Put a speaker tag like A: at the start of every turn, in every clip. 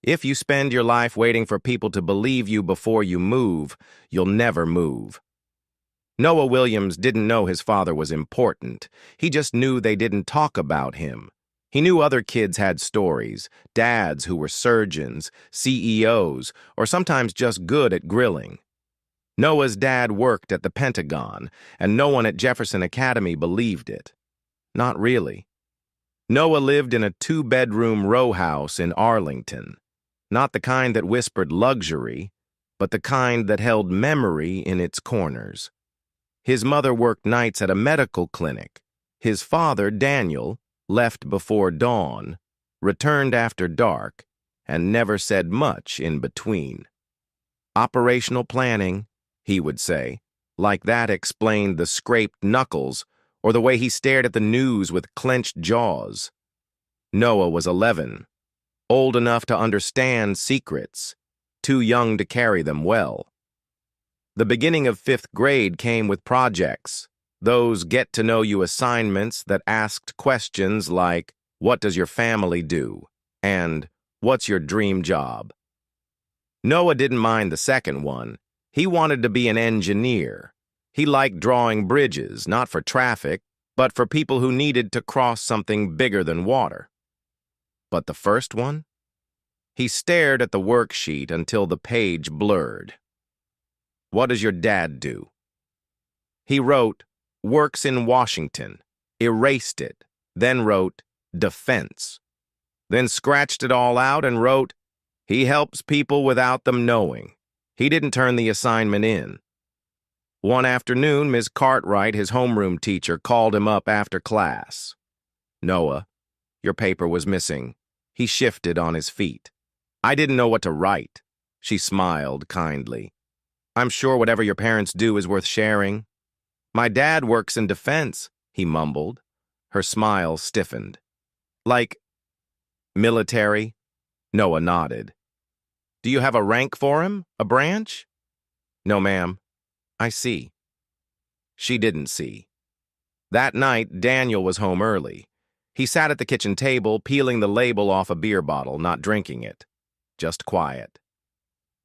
A: If you spend your life waiting for people to believe you before you move, you'll never move. Noah Williams didn't know his father was important. He just knew they didn't talk about him. He knew other kids had stories, dads who were surgeons, CEOs, or sometimes just good at grilling. Noah's dad worked at the Pentagon, and no one at Jefferson Academy believed it. Not really. Noah lived in a two-bedroom row house in Arlington. Not the kind that whispered luxury, but the kind that held memory in its corners. His mother worked nights at a medical clinic. His father, Daniel, left before dawn, returned after dark, and never said much in between. Operational planning, he would say, like that explained the scraped knuckles or the way he stared at the news with clenched jaws. Noah was 11, old enough to understand secrets, too young to carry them well. The beginning of 5th grade came with projects, those get-to-know-you assignments that asked questions like, "What does your family do?" and "What's your dream job?" Noah didn't mind the second one. He wanted to be an engineer. He liked drawing bridges, not for traffic, but for people who needed to cross something bigger than water. But the first one? He stared at the worksheet until the page blurred. "What does your dad do?" He wrote, "Works in Washington," erased it, then wrote, "Defense," then scratched it all out and wrote, "He helps people without them knowing." He didn't turn the assignment in. One afternoon, Ms. Cartwright, his homeroom teacher, called him up after class. "Noah, your paper was missing." He shifted on his feet. "I didn't know what to write." She smiled kindly. "I'm sure whatever your parents do is worth sharing." "My dad works in defense," he mumbled. Her smile stiffened. "Like military?" Noah nodded. "Do you have a rank for him? A branch?" "No, ma'am." "I see." She didn't see. That night, Daniel was home early. He sat at the kitchen table, peeling the label off a beer bottle, not drinking it. Just quiet.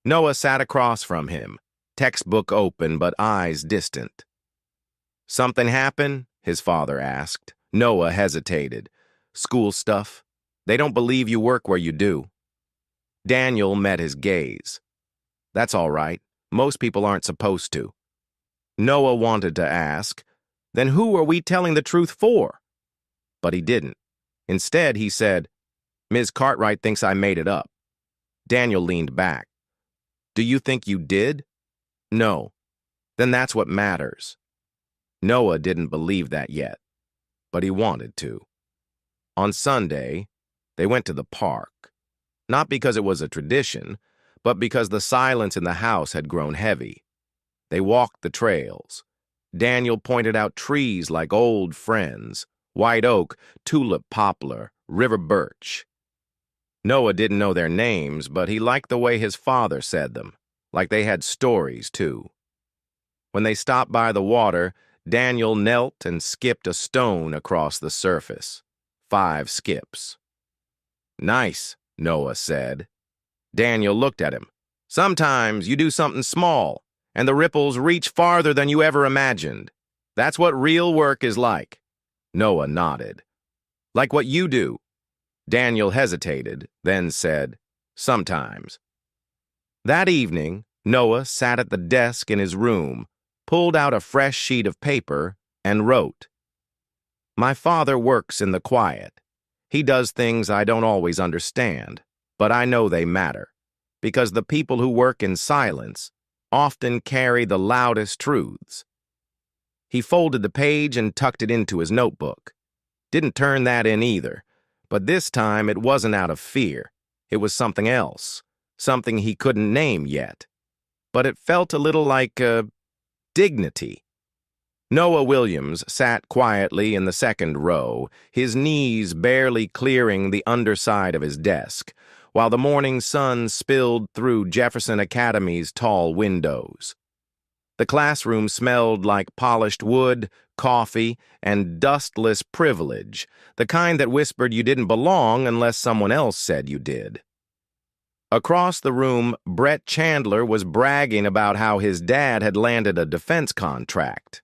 A: Noah sat across from him, textbook open but eyes distant. "Something happen?" his father asked. Noah hesitated. "School stuff. They don't believe you work where you do." Daniel met his gaze. "That's all right. Most people aren't supposed to." Noah wanted to ask, "Then who are we telling the truth for?" But he didn't. Instead, he said, "Ms. Cartwright thinks I made it up." Daniel leaned back. "Do you think you did?" "No." "Then that's what matters." Noah didn't believe that yet, but he wanted to. On Sunday, they went to the park. Not because it was a tradition, but because the silence in the house had grown heavy. They walked the trails. Daniel pointed out trees like old friends: white oak, tulip poplar, river birch. Noah didn't know their names, but he liked the way his father said them, like they had stories, too. When they stopped by the water, Daniel knelt and skipped a stone across the surface. 5 skips. "Nice," Noah said. Daniel looked at him. "Sometimes you do something small, and the ripples reach farther than you ever imagined. That's what real work is like." Noah nodded. "Like what you do." Daniel hesitated, then said, "Sometimes." That evening, Noah sat at the desk in his room, pulled out a fresh sheet of paper, and wrote, "My father works in the quiet. He does things I don't always understand, but I know they matter, because the people who work in silence often carry the loudest truths." He folded the page and tucked it into his notebook. Didn't turn that in either, but this time it wasn't out of fear. It was something else, something he couldn't name yet. But it felt a little like dignity. Noah Williams sat quietly in the second row, his knees barely clearing the underside of his desk, while the morning sun spilled through Jefferson Academy's tall windows. The classroom smelled like polished wood, coffee, and dustless privilege, the kind that whispered you didn't belong unless someone else said you did. Across the room, Brett Chandler was bragging about how his dad had landed a defense contract.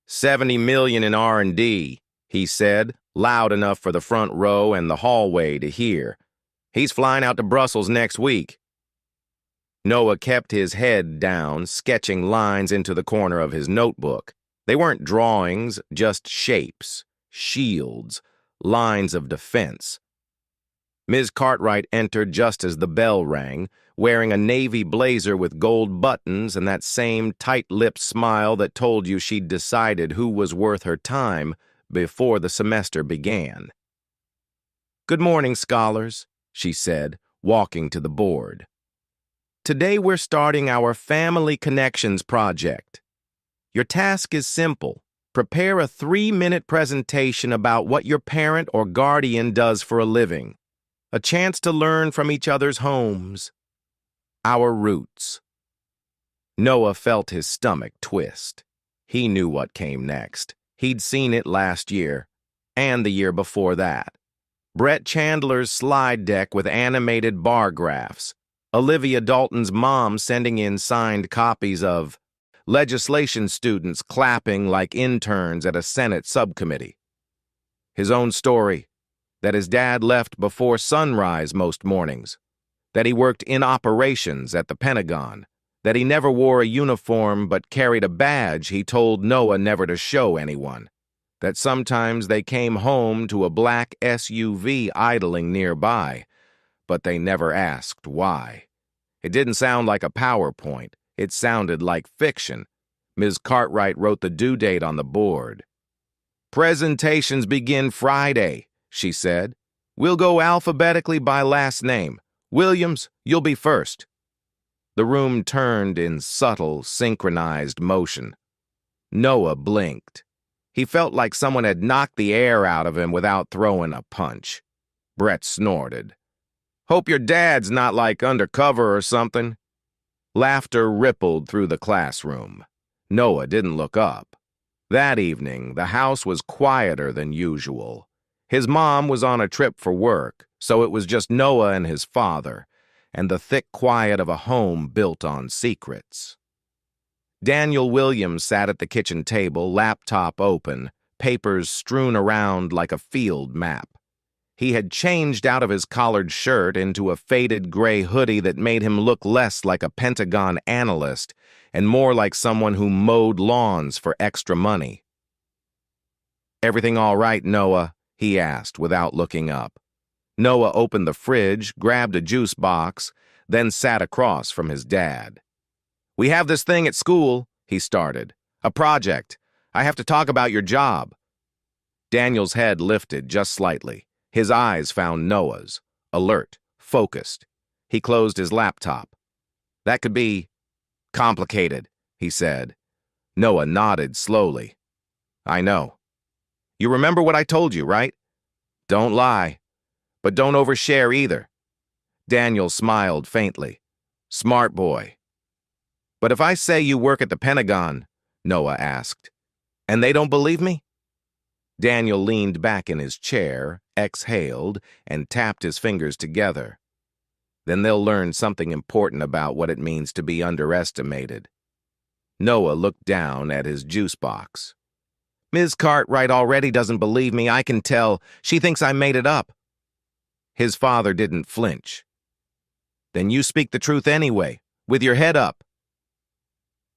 A: $70 million in R&D, he said, loud enough for the front row and the hallway to hear. He's flying out to Brussels next week. Noah kept his head down, sketching lines into the corner of his notebook. They weren't drawings, just shapes, shields, lines of defense. Ms. Cartwright entered just as the bell rang, wearing a navy blazer with gold buttons and that same tight-lipped smile that told you she'd decided who was worth her time before the semester began. "Good morning, scholars," she said, walking to the board. "Today we're starting our Family Connections project. Your task is simple. Prepare a 3-minute presentation about what your parent or guardian does for a living. A chance to learn from each other's homes. Our roots." Noah felt his stomach twist. He knew what came next. He'd seen it last year, and the year before that. Brett Chandler's slide deck with animated bar graphs. Olivia Dalton's mom sending in signed copies of legislation students clapping like interns at a Senate subcommittee. His own story, that his dad left before sunrise most mornings, that he worked in operations at the Pentagon, that he never wore a uniform but carried a badge he told Noah never to show anyone, that sometimes they came home to a black SUV idling nearby, but they never asked why. It didn't sound like a PowerPoint. It sounded like fiction. Ms. Cartwright wrote the due date on the board. "Presentations begin Friday," she said. "We'll go alphabetically by last name. Williams, you'll be first." The room turned in subtle, synchronized motion. Noah blinked. He felt like someone had knocked the air out of him without throwing a punch. Brett snorted. "Hope your dad's not like undercover or something." Laughter rippled through the classroom. Noah didn't look up. That evening, the house was quieter than usual. His mom was on a trip for work, so it was just Noah and his father, and the thick quiet of a home built on secrets. Daniel Williams sat at the kitchen table, laptop open, papers strewn around like a field map. He had changed out of his collared shirt into a faded gray hoodie that made him look less like a Pentagon analyst and more like someone who mowed lawns for extra money. "Everything all right, Noah?" he asked without looking up. Noah opened the fridge, grabbed a juice box, then sat across from his dad. "We have this thing at school," he started. "A project. I have to talk about your job." Daniel's head lifted just slightly. His eyes found Noah's, alert, focused. He closed his laptop. "That could be complicated," he said. Noah nodded slowly. "I know. You remember what I told you, right? Don't lie. But don't overshare either." Daniel smiled faintly. "Smart boy." "But if I say you work at the Pentagon," Noah asked, "and they don't believe me?" Daniel leaned back in his chair, exhaled, and tapped his fingers together. "Then they'll learn something important about what it means to be underestimated." Noah looked down at his juice box. "Ms. Cartwright already doesn't believe me, I can tell. She thinks I made it up." His father didn't flinch. "Then you speak the truth anyway, with your head up.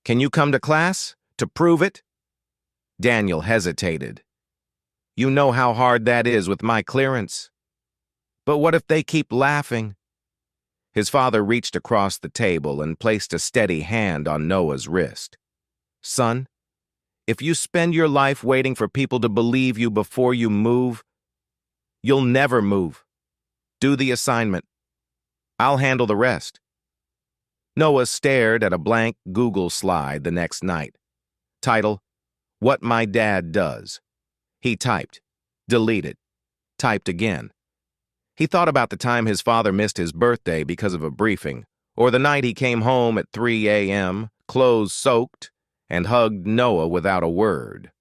A: Can you come to class to prove it?" Daniel hesitated. "You know how hard that is with my clearance." "But what if they keep laughing?" His father reached across the table and placed a steady hand on Noah's wrist. "Son, if you spend your life waiting for people to believe you before you move, you'll never move. Do the assignment. I'll handle the rest." Noah stared at a blank Google slide the next night. Title, "What My Dad Does." He typed, deleted, typed again. He thought about the time his father missed his birthday because of a briefing, or the night he came home at 3 a.m., clothes soaked, and hugged Noah without a word,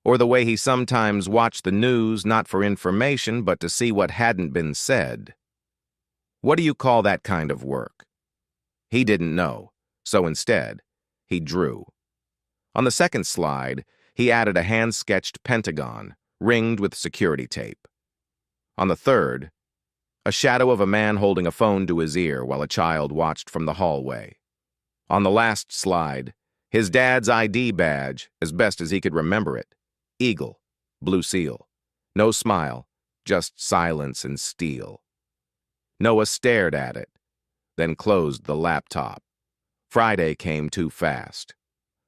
A: or the way he sometimes watched the news not for information but to see what hadn't been said. What do you call that kind of work? He didn't know, so instead, he drew. On the second slide, he added a hand-sketched pentagon, ringed with security tape. On the third, a shadow of a man holding a phone to his ear while a child watched from the hallway. On the last slide, his dad's ID badge, as best as he could remember it. Eagle, blue seal. No smile, just silence and steel. Noah stared at it, then closed the laptop. Friday came too fast.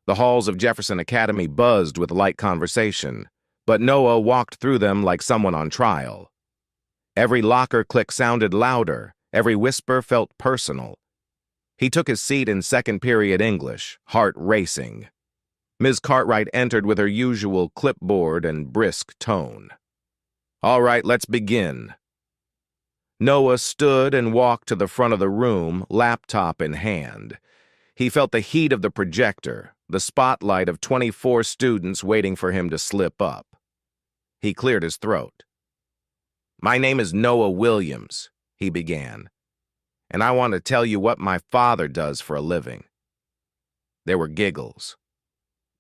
A: The halls of Jefferson Academy buzzed with light conversation, but Noah walked through them like someone on trial. Every locker click sounded louder, every whisper felt personal. He took his seat in second period English, heart racing. Ms. Cartwright entered with her usual clipboard and brisk tone. "All right, let's begin." Noah stood and walked to the front of the room, laptop in hand. He felt the heat of the projector, the spotlight of 24 students waiting for him to slip up. He cleared his throat. "My name is Noah Williams," he began, "and I want to tell you what my father does for a living." There were giggles.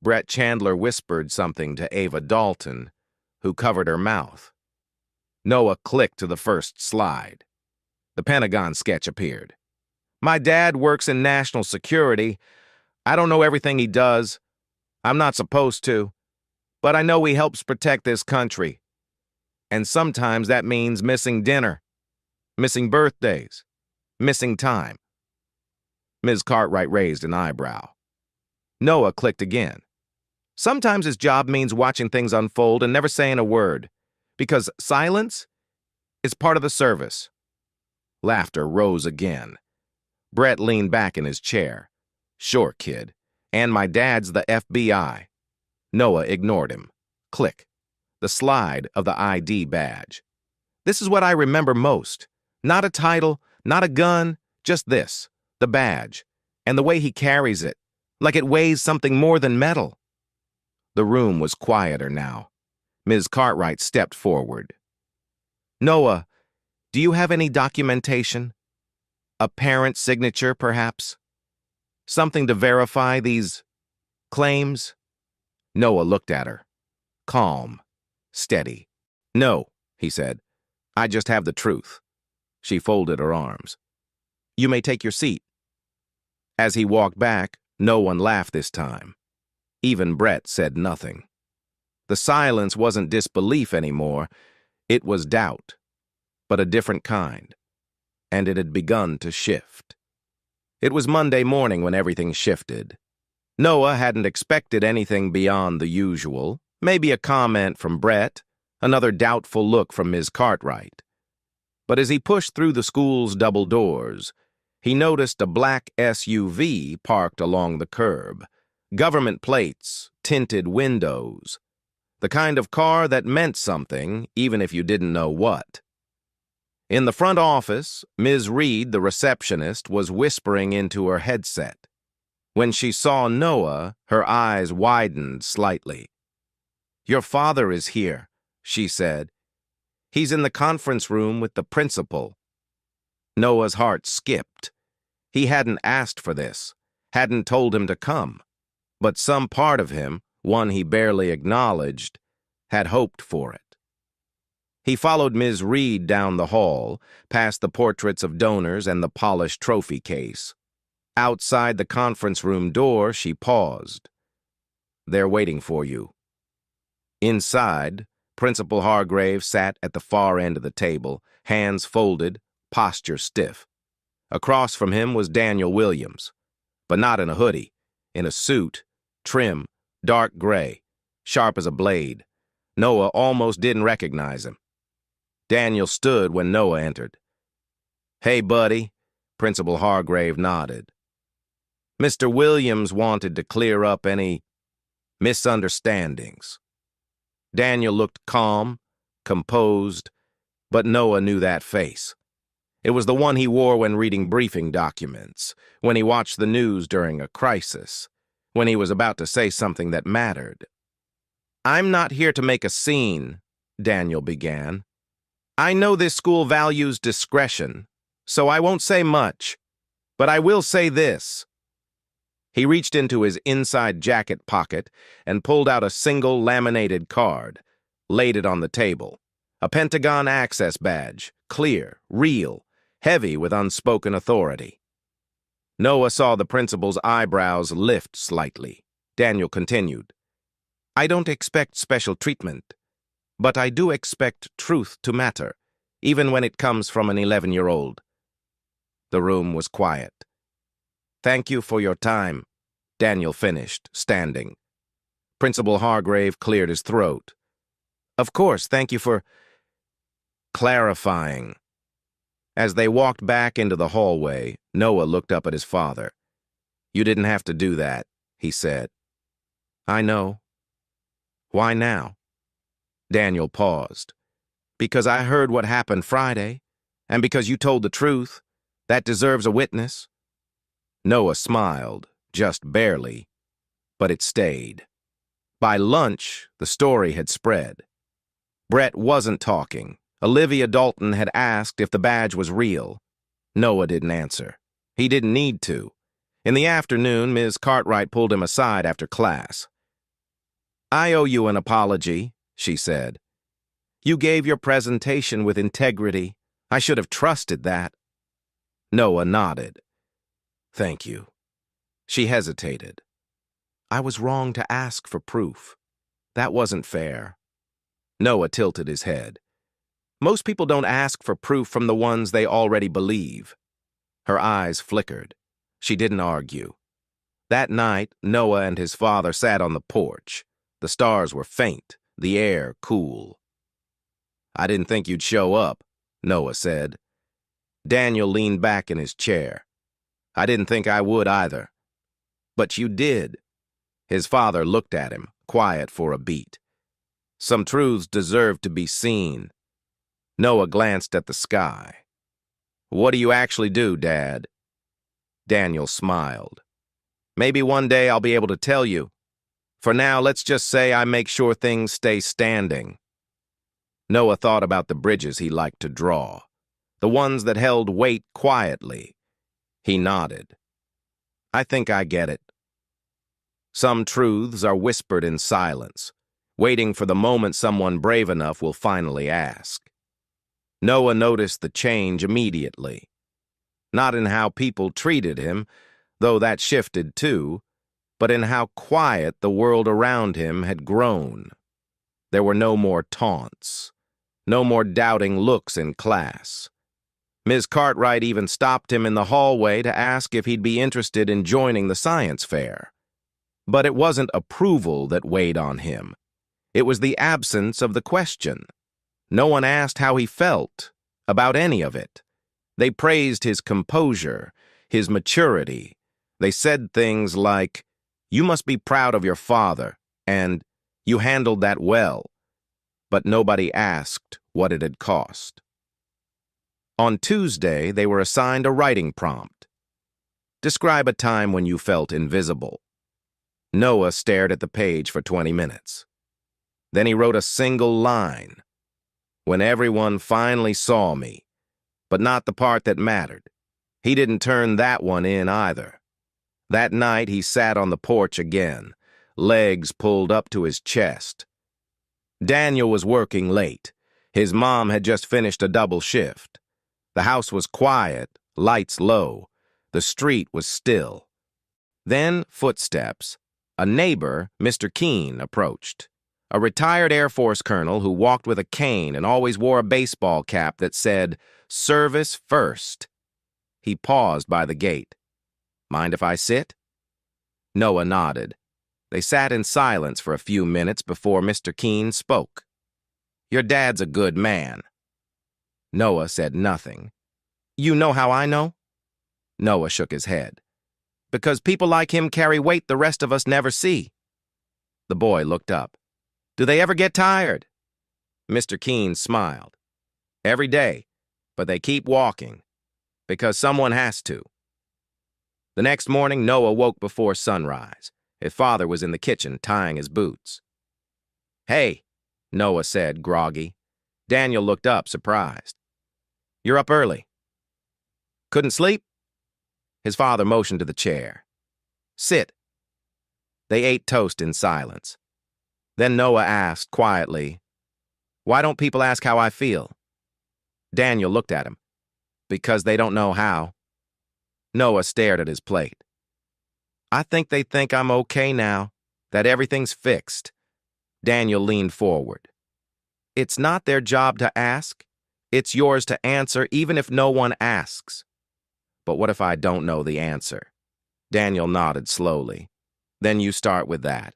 A: Brett Chandler whispered something to Ava Dalton, who covered her mouth. Noah clicked to the first slide. The Pentagon sketch appeared. "My dad works in national security. I don't know everything he does. I'm not supposed to. But I know he helps protect this country. And sometimes that means missing dinner, missing birthdays, missing time." Ms. Cartwright raised an eyebrow. Noah clicked again. "Sometimes his job means watching things unfold and never saying a word, because silence is part of the service." Laughter rose again. Brett leaned back in his chair. "Sure, kid. And my dad's the FBI." Noah ignored him. Click. The slide of the ID badge. "This is what I remember most. Not a title, not a gun, just this, the badge, and the way he carries it, like it weighs something more than metal." The room was quieter now. Ms. Cartwright stepped forward. "Noah, do you have any documentation? A parent's signature, perhaps? Something to verify these claims?" Noah looked at her. Calm. Steady. "No," he said. "I just have the truth." She folded her arms. "You may take your seat." As he walked back, no one laughed this time. Even Brett said nothing. The silence wasn't disbelief anymore. It was doubt, but a different kind. And it had begun to shift. It was Monday morning when everything shifted. Noah hadn't expected anything beyond the usual. Maybe a comment from Brett, another doubtful look from Ms. Cartwright. But as he pushed through the school's double doors, he noticed a black SUV parked along the curb. Government plates, tinted windows. The kind of car that meant something, even if you didn't know what. In the front office, Ms. Reed, the receptionist, was whispering into her headset. When she saw Noah, her eyes widened slightly. "Your father is here," she said. "He's in the conference room with the principal." Noah's heart skipped. He hadn't asked for this, hadn't told him to come. But some part of him, one he barely acknowledged, had hoped for it. He followed Ms. Reed down the hall, past the portraits of donors and the polished trophy case. Outside the conference room door, she paused. "They're waiting for you." Inside, Principal Hargrave sat at the far end of the table, hands folded, posture stiff. Across from him was Daniel Williams, but not in a hoodie, in a suit, trim, dark gray, sharp as a blade. Noah almost didn't recognize him. Daniel stood when Noah entered. "Hey, buddy," Principal Hargrave nodded. Mr. Williams wanted to clear up any misunderstandings. Daniel looked calm, composed, but Noah knew that face. It was the one he wore when reading briefing documents, when he watched the news during a crisis, when he was about to say something that mattered. "I'm not here to make a scene," Daniel began. "I know this school values discretion, so I won't say much, but I will say this. He reached into his inside jacket pocket and pulled out a single laminated card, laid it on the table. A Pentagon access badge, clear, real, heavy with unspoken authority. Noah saw the principal's eyebrows lift slightly. Daniel continued, I don't expect special treatment, but I do expect truth to matter, even when it comes from an 11-year-old. The room was quiet. Thank you for your time, Daniel finished, standing. Principal Hargrave cleared his throat. Of course, thank you for clarifying. As they walked back into the hallway, Noah looked up at his father. You didn't have to do that, he said. I know. Why now? Daniel paused. Because I heard what happened Friday, and because you told the truth. That deserves a witness. Noah smiled, just barely, but it stayed. By lunch, the story had spread. Brett wasn't talking. Olivia Dalton had asked if the badge was real. Noah didn't answer. He didn't need to. In the afternoon, Ms. Cartwright pulled him aside after class. I owe you an apology, she said. You gave your presentation with integrity. I should have trusted that. Noah nodded. Thank you. She hesitated. I was wrong to ask for proof. That wasn't fair. Noah tilted his head. Most people don't ask for proof from the ones they already believe. Her eyes flickered. She didn't argue. That night, Noah and his father sat on the porch. The stars were faint, the air cool. I didn't think you'd show up, Noah said. Daniel leaned back in his chair. I didn't think I would either. But you did. His father looked at him, quiet for a beat. Some truths deserve to be seen. Noah glanced at the sky. What do you actually do, Dad? Daniel smiled. Maybe one day I'll be able to tell you. For now, let's just say I make sure things stay standing. Noah thought about the bridges he liked to draw, the ones that held weight quietly. He nodded. I think I get it. Some truths are whispered in silence, waiting for the moment someone brave enough will finally ask. Noah noticed the change immediately. Not in how people treated him, though that shifted too, but in how quiet the world around him had grown. There were no more taunts, no more doubting looks in class. Ms. Cartwright even stopped him in the hallway to ask if he'd be interested in joining the science fair. But it wasn't approval that weighed on him. It was the absence of the question. No one asked how he felt about any of it. They praised his composure, his maturity. They said things like, you must be proud of your father, and you handled that well. But nobody asked what it had cost. On Tuesday, they were assigned a writing prompt. Describe a time when you felt invisible. Noah stared at the page for 20 minutes. Then he wrote a single line. When everyone finally saw me, but not the part that mattered. He didn't turn that one in either. That night, he sat on the porch again, legs pulled up to his chest. Daniel was working late. His mom had just finished a double shift. The house was quiet, lights low. The street was still. Then footsteps. A neighbor, Mr. Keene, approached. A retired Air Force colonel who walked with a cane and always wore a baseball cap that said, Service First. He paused by the gate. Mind if I sit? Noah nodded. They sat in silence for a few minutes before Mr. Keene spoke. Your dad's a good man. Noah said nothing. You know how I know? Noah shook his head. Because people like him carry weight the rest of us never see. The boy looked up. Do they ever get tired? Mr. Keene smiled. Every day, but they keep walking. Because someone has to. The next morning, Noah woke before sunrise. His father was in the kitchen tying his boots. Hey, Noah said, groggy. Daniel looked up, surprised. You're up early. Couldn't sleep? His father motioned to the chair. Sit. They ate toast in silence. Then Noah asked quietly, "Why don't people ask how I feel?" Daniel looked at him. "Because they don't know how." Noah stared at his plate. "I think they think I'm okay now, that everything's fixed." Daniel leaned forward. "It's not their job to ask. It's yours to answer, even if no one asks." "But what if I don't know the answer?" Daniel nodded slowly. "Then you start with that."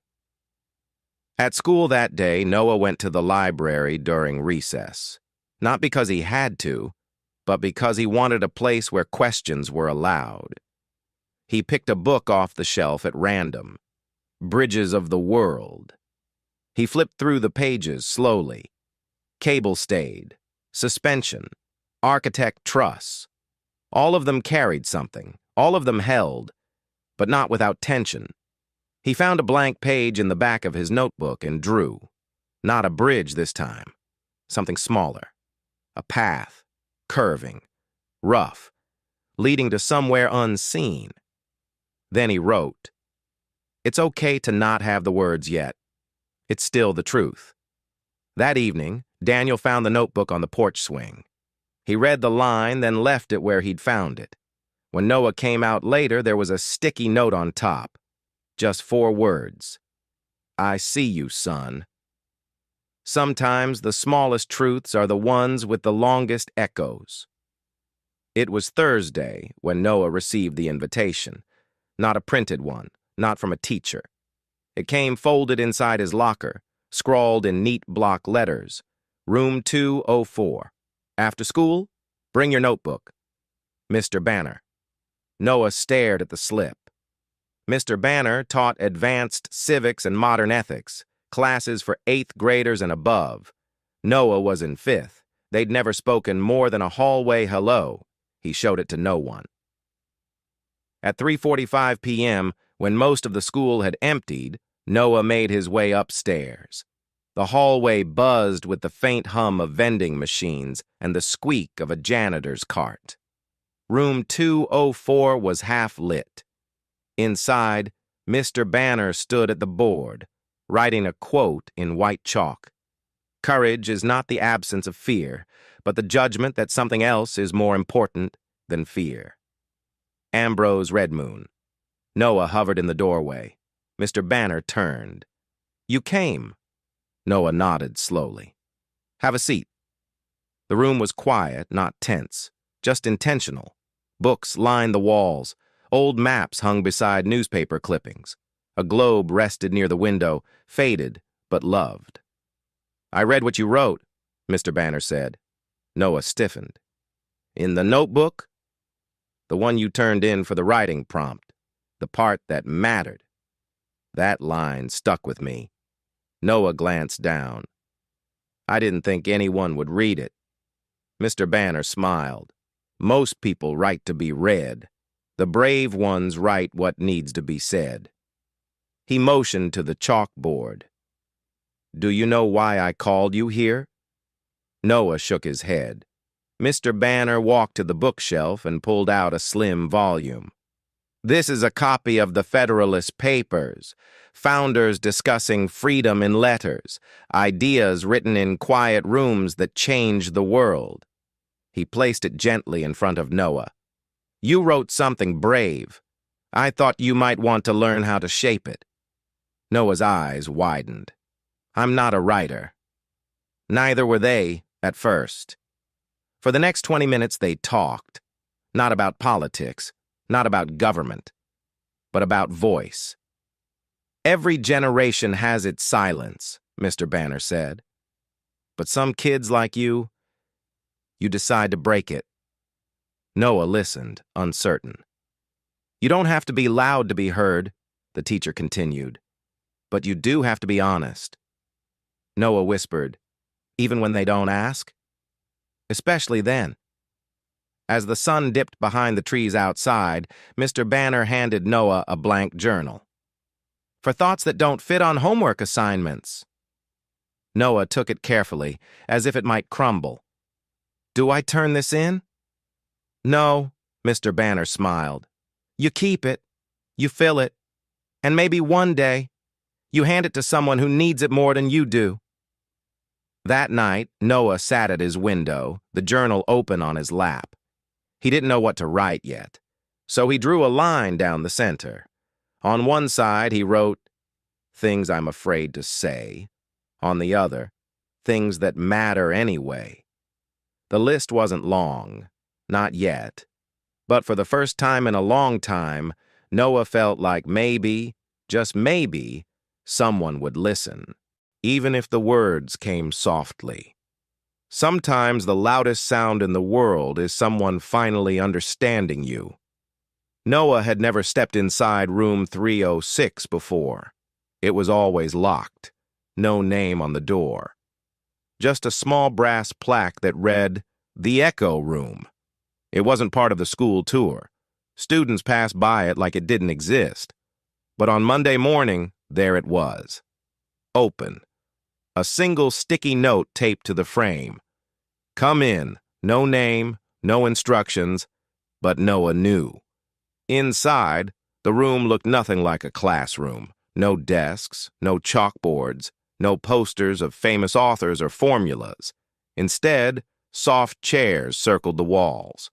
A: At school that day, Noah went to the library during recess. Not because he had to, but because he wanted a place where questions were allowed. He picked a book off the shelf at random, Bridges of the World. He flipped through the pages slowly. Cable stayed, suspension, architect truss. All of them carried something, all of them held, but not without tension. He found a blank page in the back of his notebook and drew. Not a bridge this time, something smaller. A path, curving, rough, leading to somewhere unseen. Then he wrote, "It's okay to not have the words yet. It's still the truth." That evening, Daniel found the notebook on the porch swing. He read the line, then left it where he'd found it. When Noah came out later, there was a sticky note on top. Just 4 words. "I see you, son." Sometimes the smallest truths are the ones with the longest echoes. It was Thursday when Noah received the invitation. Not a printed one, not from a teacher. It came folded inside his locker, scrawled in neat block letters. Room 204. After school? Bring your notebook. Mr. Banner. Noah stared at the slip. Mr. Banner taught advanced civics and modern ethics, classes for 8th graders and above. Noah was in 5th. They'd never spoken more than a hallway hello. He showed it to no one. At 3:45 p.m., when most of the school had emptied, Noah made his way upstairs. The hallway buzzed with the faint hum of vending machines and the squeak of a janitor's cart. Room 204 was half lit. Inside, Mr. Banner stood at the board, writing a quote in white chalk. "Courage is not the absence of fear, but the judgment that something else is more important than fear." Ambrose Redmoon. Noah hovered in the doorway. Mr. Banner turned. "You came." Noah nodded slowly. "Have a seat." The room was quiet, not tense, just intentional. Books lined the walls. Old maps hung beside newspaper clippings. A globe rested near the window, faded but loved. "I read what you wrote," Mr. Banner said. Noah stiffened. "In the notebook?" "The one you turned in for the writing prompt. The part that mattered." That line stuck with me. Noah glanced down. "I didn't think anyone would read it." Mr. Banner smiled. "Most people write to be read. The brave ones write what needs to be said." He motioned to the chalkboard. "Do you know why I called you here?" Noah shook his head. Mr. Banner walked to the bookshelf and pulled out a slim volume. "This is a copy of the Federalist Papers, founders discussing freedom in letters, ideas written in quiet rooms that changed the world." He placed it gently in front of Noah. "You wrote something brave. I thought you might want to learn how to shape it." Noah's eyes widened. "I'm not a writer." Neither were they, at first. For the next 20 minutes they talked, not about politics, not about government, but about voice. "Every generation has its silence," Mr. Banner said. "But some kids like you decide to break it." Noah listened, uncertain. "You don't have to be loud to be heard," the teacher continued. "But you do have to be honest." Noah whispered, "Even when they don't ask?" "Especially then." As the sun dipped behind the trees outside, Mr. Banner handed Noah a blank journal. "For thoughts that don't fit on homework assignments." Noah took it carefully, as if it might crumble. "Do I turn this in?" "No," Mr. Banner smiled. You keep it, you fill it, and maybe one day, you hand it to someone who needs it more than you do. That night, Noah sat at his window, the journal open on his lap. He didn't know what to write yet, so he drew a line down the center. On one side, he wrote, "Things I'm afraid to say." On the other, "Things that matter anyway." The list wasn't long, not yet. But for the first time in a long time, Noah felt like maybe, just maybe, someone would listen, even if the words came softly. Sometimes the loudest sound in the world is someone finally understanding you. Noah had never stepped inside room 306 before. It was always locked, no name on the door. Just a small brass plaque that read, "The Echo Room." It wasn't part of the school tour. Students passed by it like it didn't exist. But on Monday morning, there it was. Open. A single sticky note taped to the frame. Come in. No name, no instructions, but Noah knew. Inside, the room looked nothing like a classroom. No desks, no chalkboards, no posters of famous authors or formulas. Instead, soft chairs circled the walls.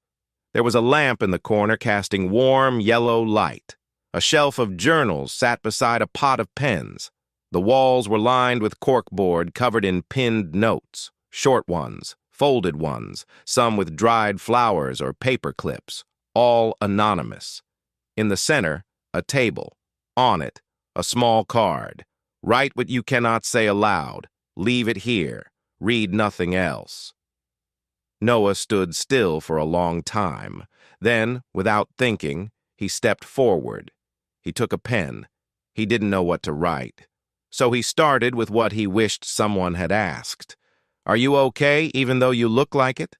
A: There was a lamp in the corner casting warm yellow light. A shelf of journals sat beside a pot of pens. The walls were lined with corkboard covered in pinned notes, short ones, folded ones, some with dried flowers or paper clips, all anonymous. In the center, a table. On it, a small card. Write what you cannot say aloud. Leave it here. Read nothing else. Noah stood still for a long time. Then, without thinking, he stepped forward. He took a pen. He didn't know what to write. So he started with what he wished someone had asked. Are you okay, even though you look like it?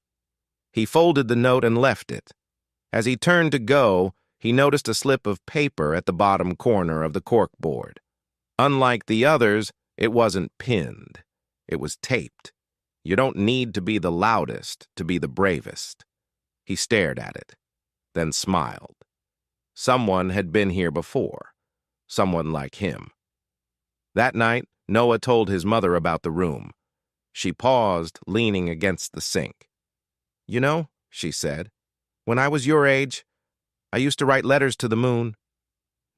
A: He folded the note and left it. As he turned to go, he noticed a slip of paper at the bottom corner of the corkboard. Unlike the others, it wasn't pinned. It was taped. You don't need to be the loudest to be the bravest. He stared at it, then smiled. Someone had been here before. Someone like him. That night, Noah told his mother about the room. She paused, leaning against the sink. You know, she said, when I was your age, I used to write letters to the moon.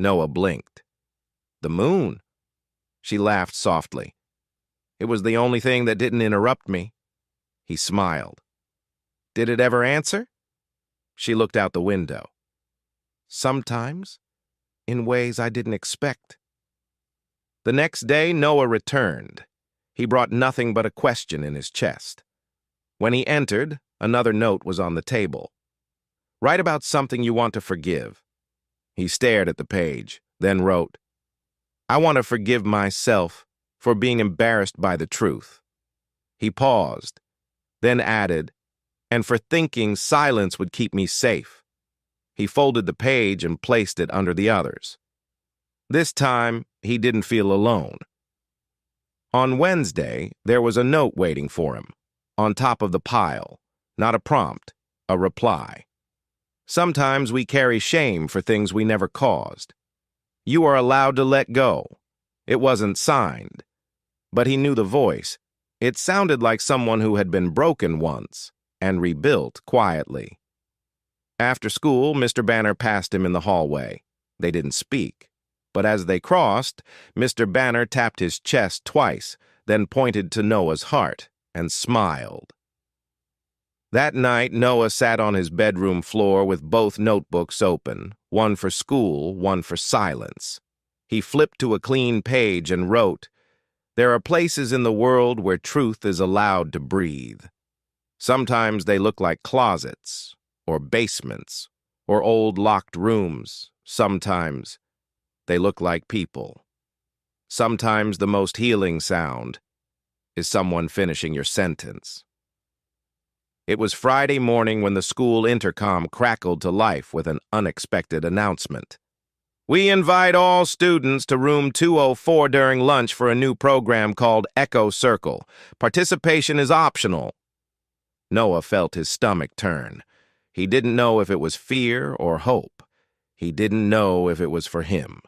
A: Noah blinked. The moon? She laughed softly. It was the only thing that didn't interrupt me. He smiled. Did it ever answer? She looked out the window. Sometimes, in ways I didn't expect. The next day, Noah returned. He brought nothing but a question in his chest. When he entered, another note was on the table. Write about something you want to forgive. He stared at the page, then wrote, I want to forgive myself for being embarrassed by the truth. He paused, then added, and for thinking silence would keep me safe. He folded the page and placed it under the others. This time, he didn't feel alone. On Wednesday, there was a note waiting for him, on top of the pile, not a prompt, a reply. Sometimes we carry shame for things we never caused. You are allowed to let go. It wasn't signed. But he knew the voice. It sounded like someone who had been broken once and rebuilt quietly. After school, Mr. Banner passed him in the hallway. They didn't speak. But as they crossed, Mr. Banner tapped his chest twice, then pointed to Noah's heart and smiled. That night, Noah sat on his bedroom floor with both notebooks open, one for school, one for silence. He flipped to a clean page and wrote, There are places in the world where truth is allowed to breathe. Sometimes they look like closets, or basements, or old locked rooms. Sometimes they look like people. Sometimes the most healing sound is someone finishing your sentence. It was Friday morning when the school intercom crackled to life with an unexpected announcement. We invite all students to room 204 during lunch for a new program called Echo Circle. Participation is optional. Noah felt his stomach turn. He didn't know if it was fear or hope. He didn't know if it was for him.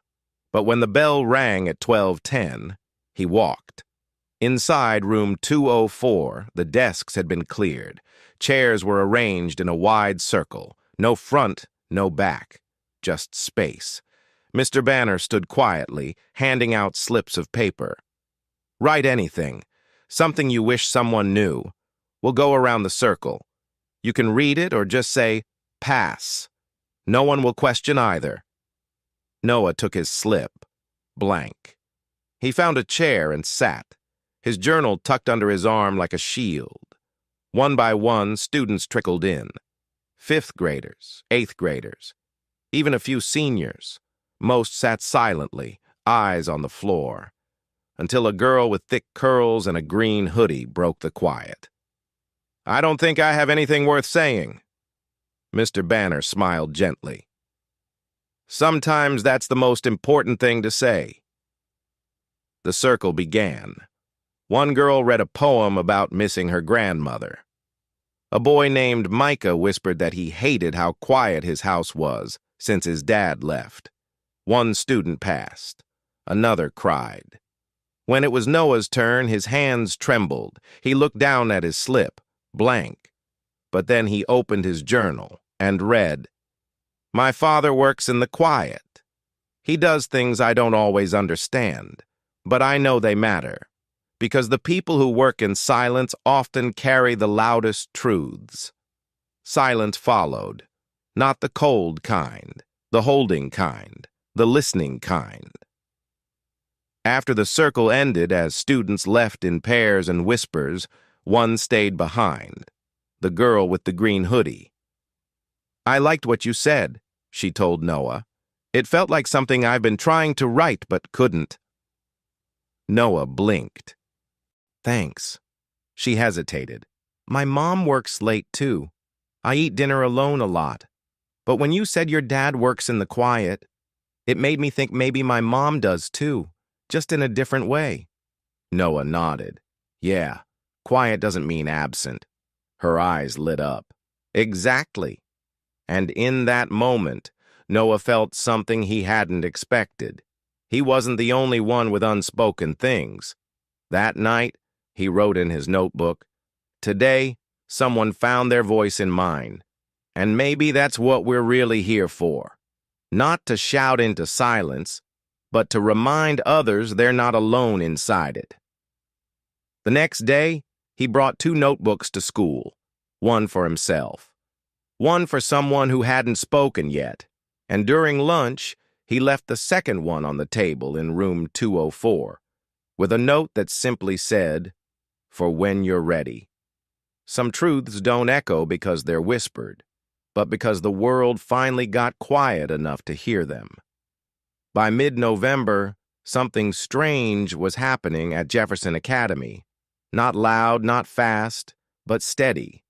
A: But when the bell rang at 12:10, he walked. Inside room 204, the desks had been cleared. Chairs were arranged in a wide circle. No front, no back. Just space. Mr. Banner stood quietly, handing out slips of paper. Write anything. Something you wish someone knew. We'll go around the circle. You can read it or just say, pass. No one will question either. Noah took his slip. Blank. He found a chair and sat, his journal tucked under his arm like a shield. One by one, students trickled in. 5th graders, 8th graders, even a few seniors. Most sat silently, eyes on the floor, until a girl with thick curls and a green hoodie broke the quiet. I don't think I have anything worth saying. Mr. Banner smiled gently. Sometimes that's the most important thing to say. The circle began. One girl read a poem about missing her grandmother. A boy named Micah whispered that he hated how quiet his house was since his dad left. One student passed. Another cried. When it was Noah's turn, his hands trembled. He looked down at his slip, blank. But then he opened his journal and read, My father works in the quiet. He does things I don't always understand, but I know they matter, because the people who work in silence often carry the loudest truths. Silence followed, not the cold kind, the holding kind, the listening kind. After the circle ended, as students left in pairs and whispers, one stayed behind, the girl with the green hoodie. I liked what you said, she told Noah. It felt like something I've been trying to write but couldn't. Noah blinked. Thanks. She hesitated. My mom works late too. I eat dinner alone a lot. But when you said your dad works in the quiet, it made me think maybe my mom does too, just in a different way. Noah nodded. Yeah, quiet doesn't mean absent. Her eyes lit up. Exactly. And in that moment, Noah felt something he hadn't expected. He wasn't the only one with unspoken things. That night, he wrote in his notebook, Today, someone found their voice in mine. And maybe that's what we're really here for. Not to shout into silence, but to remind others they're not alone inside it. The next day, he brought 2 notebooks to school, one for himself, one for someone who hadn't spoken yet, and during lunch, he left the second one on the table in room 204, with a note that simply said, For when you're ready. Some truths don't echo because they're whispered, but because the world finally got quiet enough to hear them. By mid-November, something strange was happening at Jefferson Academy. Not loud, not fast, but steady.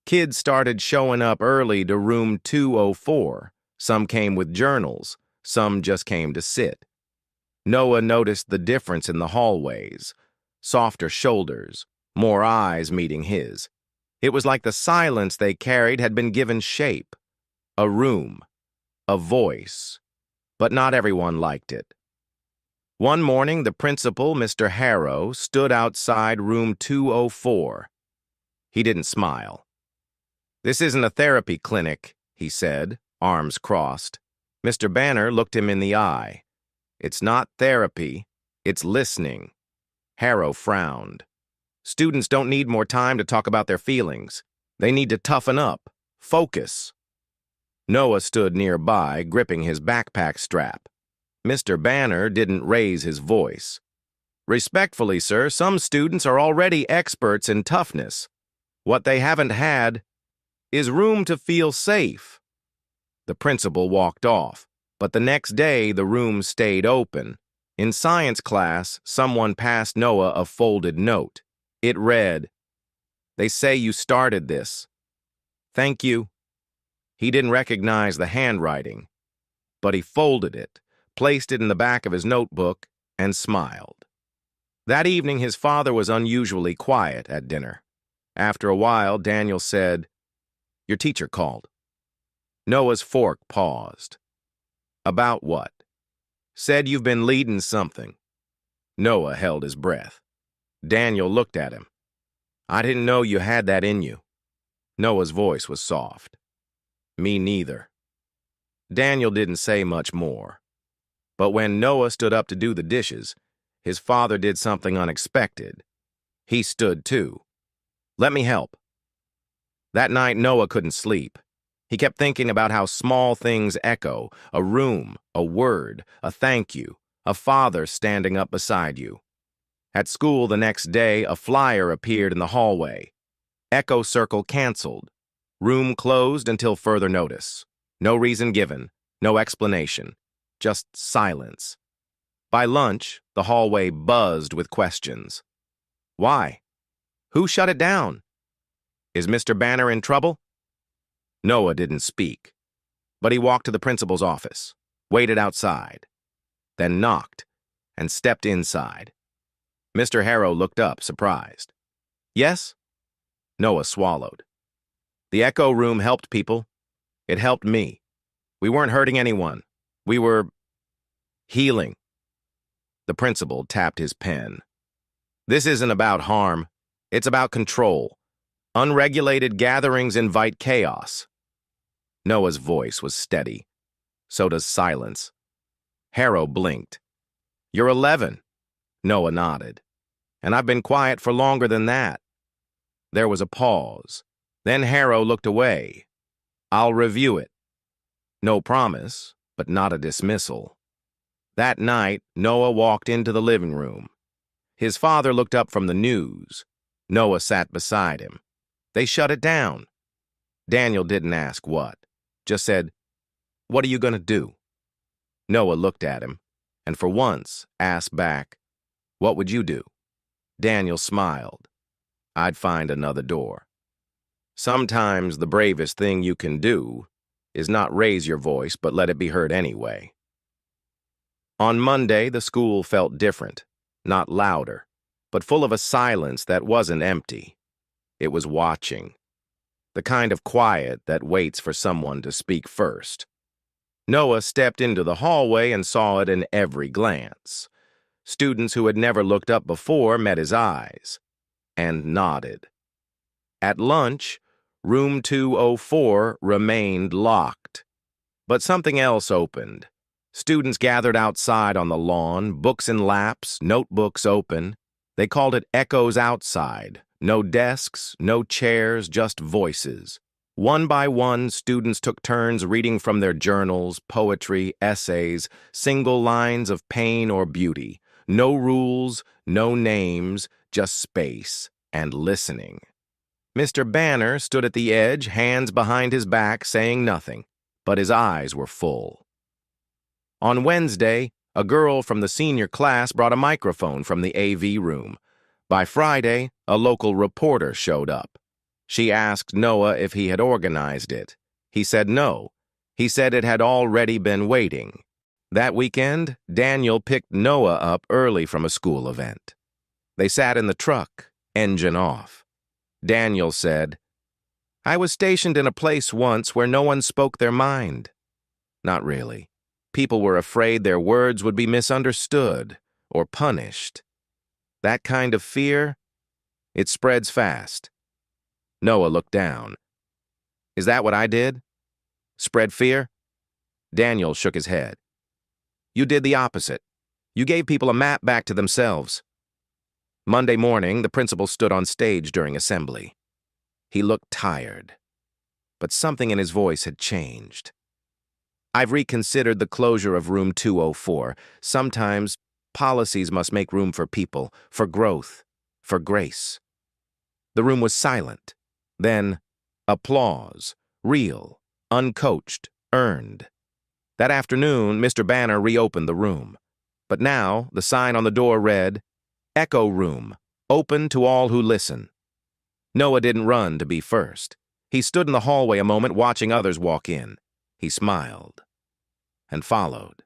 A: Kids started showing up early to room 204. Some came with journals. Some just came to sit. Noah noticed the difference in the hallways. Softer shoulders, more eyes meeting his. It was like the silence they carried had been given shape. A room. A voice. But not everyone liked it. One morning, the principal, Mr. Harrow, stood outside room 204. He didn't smile. This isn't a therapy clinic, he said, arms crossed. Mr. Banner looked him in the eye. It's not therapy, it's listening. Harrow frowned. Students don't need more time to talk about their feelings. They need to toughen up, focus. Noah stood nearby, gripping his backpack strap. Mr. Banner didn't raise his voice. Respectfully, sir, some students are already experts in toughness. What they haven't had is room to feel safe. The principal walked off, but the next day the room stayed open. In science class, someone passed Noah a folded note. It read, They say you started this. Thank you. He didn't recognize the handwriting, but he folded it, placed it in the back of his notebook, and smiled. That evening, his father was unusually quiet at dinner. After a while, Daniel said, Your teacher called. Noah's fork paused. About what? Said you've been leading something. Noah held his breath. Daniel looked at him. I didn't know you had that in you. Noah's voice was soft. Me neither. Daniel didn't say much more. But when Noah stood up to do the dishes, his father did something unexpected. He stood too. Let me help. That night, Noah couldn't sleep. He kept thinking about how small things echo: a room, a word, a thank you, a father standing up beside you. At school the next day, a flyer appeared in the hallway. Echo circle canceled. Room closed until further notice. No reason given, no explanation, just silence. By lunch, the hallway buzzed with questions. Why? Who shut it down? Is Mr. Banner in trouble? Noah didn't speak, but he walked to the principal's office, waited outside, then knocked and stepped inside. Mr. Harrow looked up, surprised. Yes? Noah swallowed. The echo room helped people. It helped me. We weren't hurting anyone. We were healing. The principal tapped his pen. This isn't about harm. It's about control. Unregulated gatherings invite chaos. Noah's voice was steady. So does silence. Harrow blinked. You're 11. Noah nodded. And I've been quiet for longer than that. There was a pause. Then Harrow looked away. I'll review it. No promise, but not a dismissal. That night, Noah walked into the living room. His father looked up from the news. Noah sat beside him. They shut it down. Daniel didn't ask what, just said, What are you going to do? Noah looked at him, and for once asked back, What would you do? Daniel smiled. I'd find another door. Sometimes the bravest thing you can do is not raise your voice, but let it be heard anyway. On Monday, the school felt different, not louder, but full of a silence that wasn't empty. It was watching. The kind of quiet that waits for someone to speak first. Noah stepped into the hallway and saw it in every glance. Students who had never looked up before met his eyes and nodded. At lunch, room 204 remained locked. But something else opened. Students gathered outside on the lawn, books in laps, notebooks open. They called it Echoes Outside. No desks, no chairs, just voices. One by one, students took turns reading from their journals, poetry, essays, single lines of pain or beauty. No rules, no names, just space and listening. Mr. Banner stood at the edge, hands behind his back, saying nothing, but his eyes were full. On Wednesday, a girl from the senior class brought a microphone from the AV room. By Friday, a local reporter showed up. She asked Noah if he had organized it. He said no. He said it had already been waiting. That weekend, Daniel picked Noah up early from a school event. They sat in the truck, engine off. Daniel said, I was stationed in a place once where no one spoke their mind. Not really. People were afraid their words would be misunderstood or punished. That kind of fear, it spreads fast. Noah looked down. Is that what I did? Spread fear? Daniel shook his head. You did the opposite. You gave people a map back to themselves. Monday morning, the principal stood on stage during assembly. He looked tired, but something in his voice had changed. I've reconsidered the closure of room 204. Sometimes policies must make room for people, for growth, for grace. The room was silent. Then, applause, real, uncoached, earned. That afternoon, Mr. Banner reopened the room. But now, the sign on the door read, Echo Room, open to all who listen. Noah didn't run to be first. He stood in the hallway a moment watching others walk in. He smiled and followed.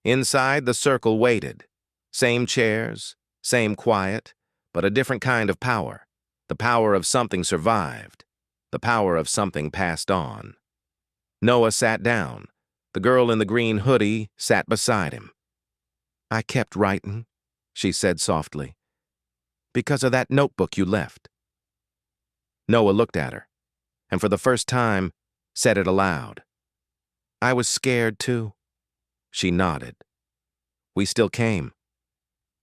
A: Inside, the circle waited. Same chairs, same quiet, but a different kind of power. The power of something survived. The power of something passed on. Noah sat down. The girl in the green hoodie sat beside him. "I kept writing," she said softly, "because of that notebook you left." Noah looked at her, and for the first time, said it aloud. "I was scared, too." She nodded. "We still came."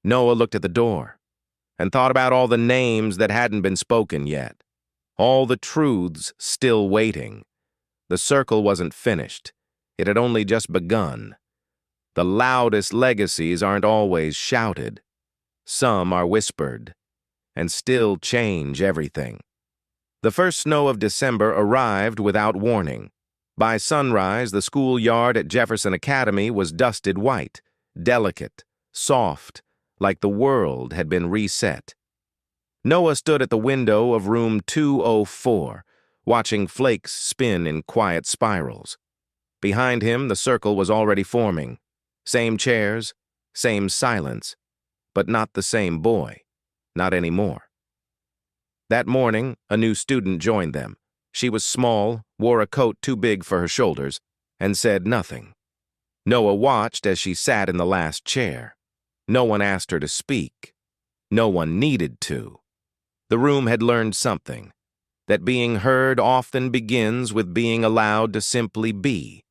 A: Noah looked at the door and thought about all the names that hadn't been spoken yet, all the truths still waiting. The circle wasn't finished. It had only just begun. The loudest legacies aren't always shouted. Some are whispered, and still change everything. The first snow of December arrived without warning. By sunrise, the schoolyard at Jefferson Academy was dusted white, delicate, soft, like the world had been reset. Noah stood at the window of room 204, watching flakes spin in quiet spirals. Behind him, the circle was already forming. Same chairs, same silence, but not the same boy. Not anymore. That morning, a new student joined them. She was small, wore a coat too big for her shoulders, and said nothing. Noah watched as she sat in the last chair. No one asked her to speak. No one needed to. The room had learned something, that being heard often begins with being allowed to simply be.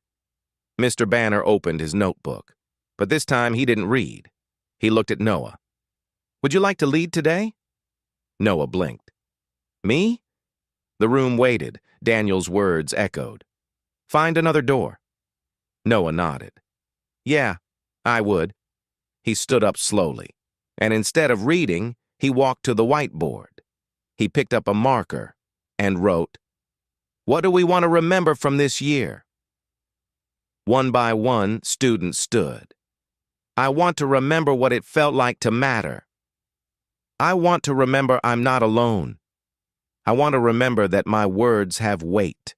A: Mr. Banner opened his notebook, but this time he didn't read. He looked at Noah. "Would you like to lead today?" Noah blinked. "Me?" The room waited. Daniel's words echoed. "Find another door." Noah nodded. "Yeah, I would." He stood up slowly, and instead of reading, he walked to the whiteboard. He picked up a marker and wrote, "What do we want to remember from this year?" One by one, students stood. "I want to remember what it felt like to matter. I want to remember I'm not alone. I want to remember that my words have weight."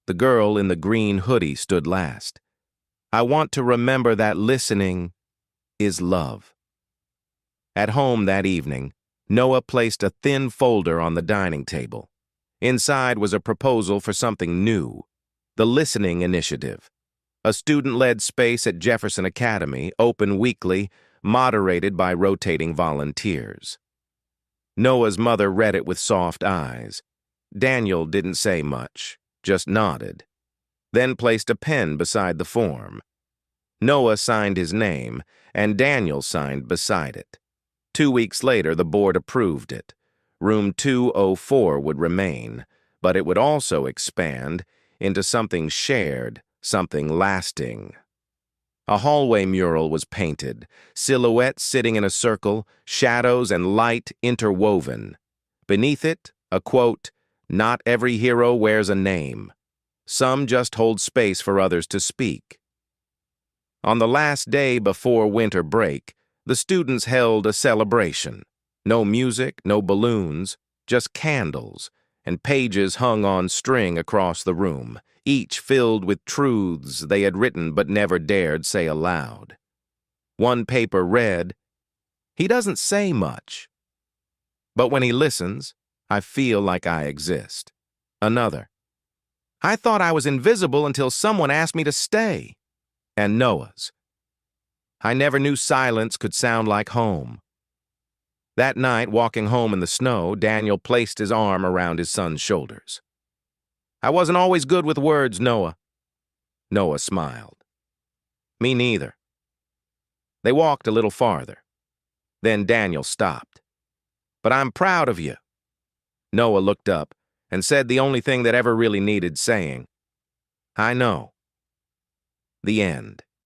A: The girl in the green hoodie stood last. "I want to remember that listening is love." At home that evening, Noah placed a thin folder on the dining table. Inside was a proposal for something new, the Listening Initiative, a student-led space at Jefferson Academy, open weekly, moderated by rotating volunteers. Noah's mother read it with soft eyes. Daniel didn't say much, just nodded, then placed a pen beside the form. Noah signed his name, and Daniel signed beside it. 2 weeks later, the board approved it. Room 204 would remain, but it would also expand into something shared, something lasting. A hallway mural was painted, silhouettes sitting in a circle, shadows and light interwoven. Beneath it, a quote, "Not every hero wears a name. Some just hold space for others to speak." On the last day before winter break, the students held a celebration. No music, no balloons, just candles, and pages hung on string across the room, each filled with truths they had written but never dared say aloud. One paper read, "He doesn't say much, but when he listens, I feel like I exist." Another, "I thought I was invisible until someone asked me to stay." And Noah's, "I never knew silence could sound like home." That night, walking home in the snow, Daniel placed his arm around his son's shoulders. "I wasn't always good with words, Noah." Noah smiled. "Me neither." They walked a little farther. Then Daniel stopped. "But I'm proud of you." Noah looked up and said the only thing that ever really needed saying, "I know." The end.